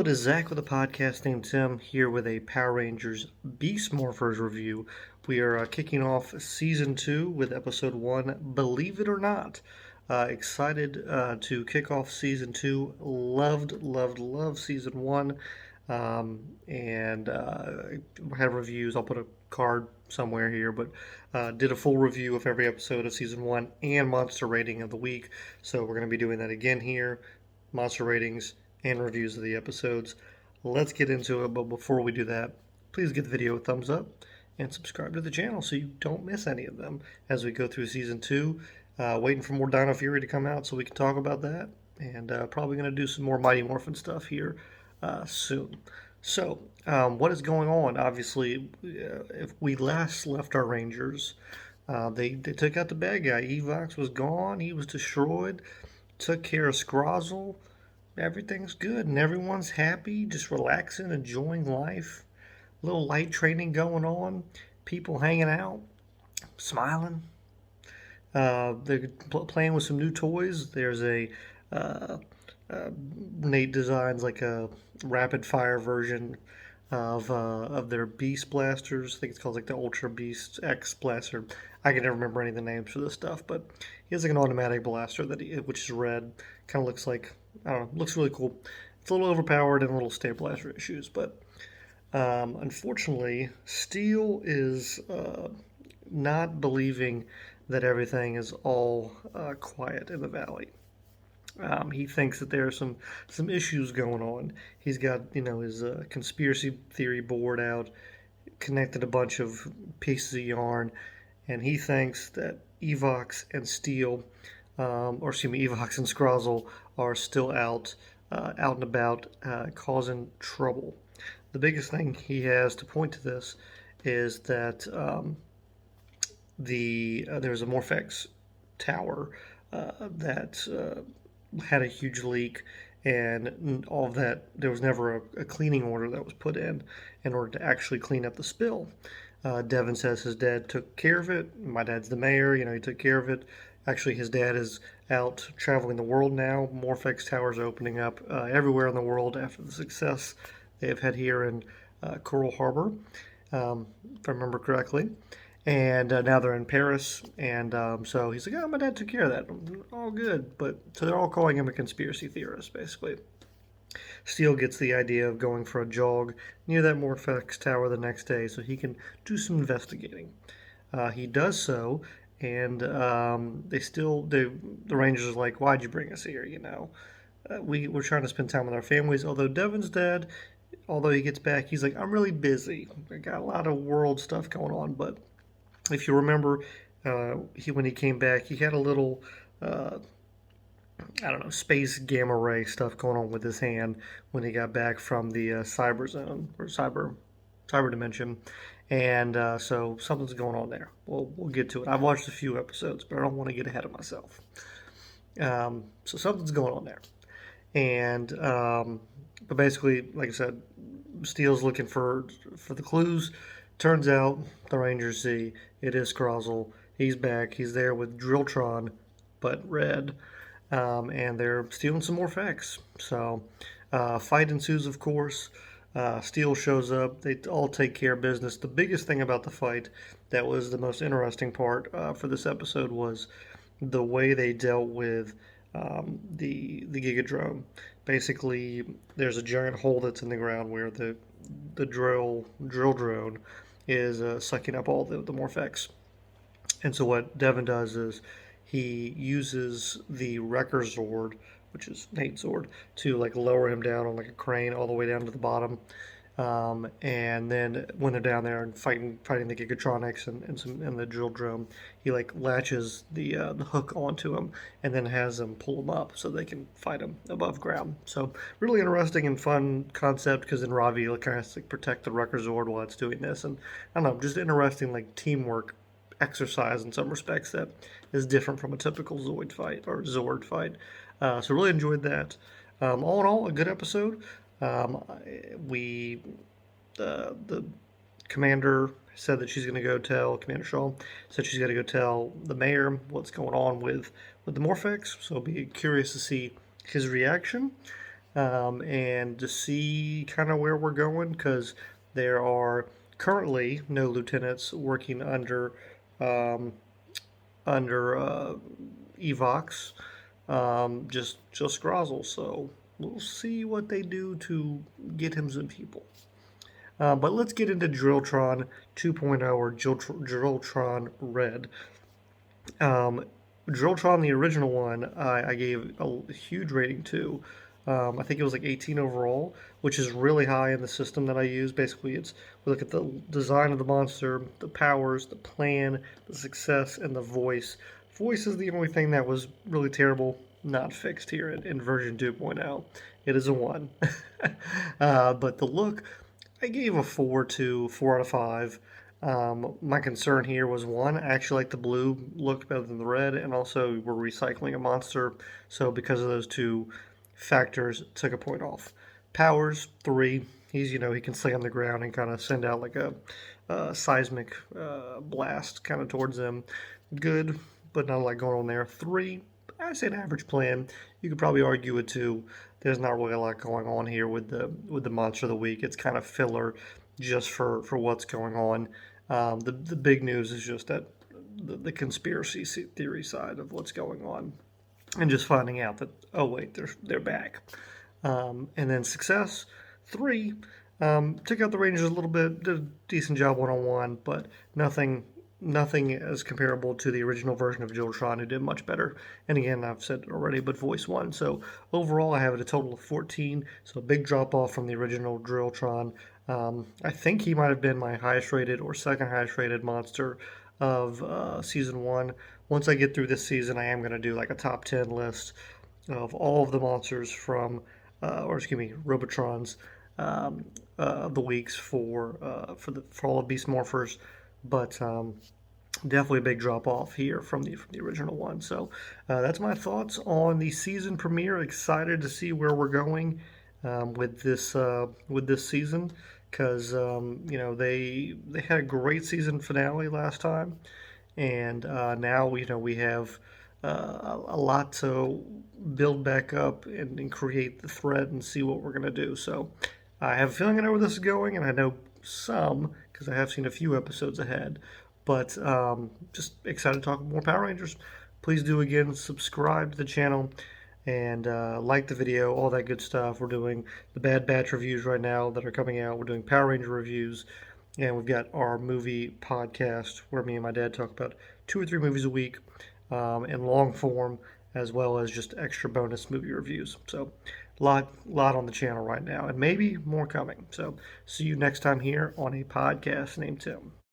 It is Zach with a podcast named Tim here with a Power Rangers Beast Morphers review. We are kicking off Season 2 with Episode 1, Believe It or Not. Excited to kick off Season 2. Loved Season 1. And have reviews. I'll put a card somewhere here, but did a full review of every episode of Season 1 and Monster Rating of the Week. So we're going to be doing that again here. Monster ratings and reviews of the episodes. Let's get into it, but before we do that, please give the video a thumbs up and subscribe to the channel so you don't miss any of them as we go through Season 2. Waiting for more Dino Fury to come out so we can talk about that, and probably going to do some more Mighty Morphin stuff here soon. So, what is going on? Obviously, if we last left our Rangers, they took out the bad guy. Evox was gone. He was destroyed. Took care of Scrozzle. Everything's good and everyone's happy, just relaxing, enjoying life. A little light training going on. People hanging out, smiling. They're playing with some new toys. There's Nate designs like a rapid fire version of their Beast blasters. I think it's called like the Ultra Beast X blaster. I can never remember any of the names for this stuff, but he has like an automatic blaster which is red. Kind of looks like, I don't know, looks really cool. It's a little overpowered and a little stabilizer issues, but unfortunately, Steele is not believing that everything is all quiet in the valley. He thinks that there are some issues going on. He's got his conspiracy theory board out, connected a bunch of pieces of yarn, and he thinks that Evox and Steele, Evox and Scrozzle are still out and about, causing trouble. The biggest thing he has to point to this is that there's a Morphex tower that had a huge leak, and all of that. There was never a cleaning order that was put in order to actually clean up the spill. Devin says his dad took care of it. My dad's the mayor, he took care of it. Actually, his dad is out traveling the world now. Morphex towers are opening up everywhere in the world after the success they have had here in Coral Harbor, if I remember correctly. And now they're in Paris, and so he's like, "Oh, my dad took care of that. All good." But so they're all calling him a conspiracy theorist, basically. Steele gets the idea of going for a jog near that Morphex tower the next day so he can do some investigating. He does so, and the Rangers are like, "Why'd you bring us here? We're trying to spend time with our families." Although Devin's dad, although he gets back, he's like, "I'm really busy. I got a lot of world stuff going on." But if you remember, when he came back, he had a little, space gamma ray stuff going on with his hand when he got back from the cyber zone or cyber dimension, and so something's going on there. We'll get to it. I've watched a few episodes, but I don't want to get ahead of myself. So something's going on there, and but basically, like I said, Steele's looking for the clues. Turns out the Rangers see it is Scrozzle. He's back. He's there with Drilltron, but red. And they're stealing some more facts. So, fight ensues, of course. Steele shows up. They all take care of business. The biggest thing about the fight that was the most interesting part for this episode was the way they dealt with the Gigadrone. Basically, there's a giant hole that's in the ground where the drill drone is sucking up all the Morphex. And so what Devin does is he uses the Wrecker Zord, which is Nate's Zord, to like lower him down on like a crane all the way down to the bottom. And then when they're down there and fighting the Gigatronics and the drill drone, he like latches the hook onto him and then has them pull him up so they can fight him above ground. So really interesting and fun concept, because then Ravi kind of has to protect the Wrecker Zord while it's doing this, and I don't know, just interesting like teamwork exercise in some respects that is different from a typical Zord fight. So really enjoyed that. All in all, a good episode. The commander said that she's going to go tell Commander Shaw said she's got to go tell the mayor what's going on with the Morphex. So I'll be curious to see his reaction. and to see kind of where we're going, because there are currently no lieutenants working um, under Evox, just Scrozzle. So we'll see what they do to get him some people. But let's get into Drilltron 2.0 or Drilltron Red. Um, Drilltron, the original one, I gave a huge rating to. I think it was like 18 overall, which is really high in the system that I use. Basically, we look at the design of the monster, the powers, the plan, the success, and the voice. Voice is the only thing that was really terrible, not fixed here in version 2.0. It is a 1. But the look, I gave a 4 out of 5. My concern here was one, I actually like the blue looked better than the red, and also we're recycling a monster, so because of those two factors, took a point off. Powers 3. He can stay on the ground and kind of send out like a seismic blast kind of towards them. Good, but not a lot going on there. 3. I'd say an average plan. You could probably argue it 2. There's not really a lot going on here with the monster of the week. It's kind of filler just for what's going on. The big news is just that the conspiracy theory side of what's going on, and just finding out that, oh wait, they're back. And then success 3. Took out the Rangers a little bit, did a decent job one-on-one, but nothing as comparable to the original version of Joltron, who did much better. And again, I've said it already, but voice 1. So overall, I have it a total of 14. So a big drop off from the original Drilltron. I think he might have been my highest rated or second highest rated monster of season 1. Once I get through this season, I am going to do like a top 10 list of all of the monsters from, Robotrons, of the weeks for all of Beast Morphers. But definitely a big drop off here from the original one. So that's my thoughts on the season premiere. Excited to see where we're going with this season, because they had a great season finale last time, and now we have a lot to build back up and create the thread and see what we're gonna do. So I have a feeling I know where this is going, and I know some because I have seen a few episodes ahead. But just excited to talk more Power Rangers. Please do again subscribe to the channel and like the video, all that good stuff. We're doing the Bad Batch reviews right now that are coming out. We're doing Power Ranger reviews, and we've got our movie podcast where me and my dad talk about 2 or 3 movies a week in long form, as well as just extra bonus movie reviews. So lot on the channel right now, and maybe more coming. So see you next time here on a podcast named Tim.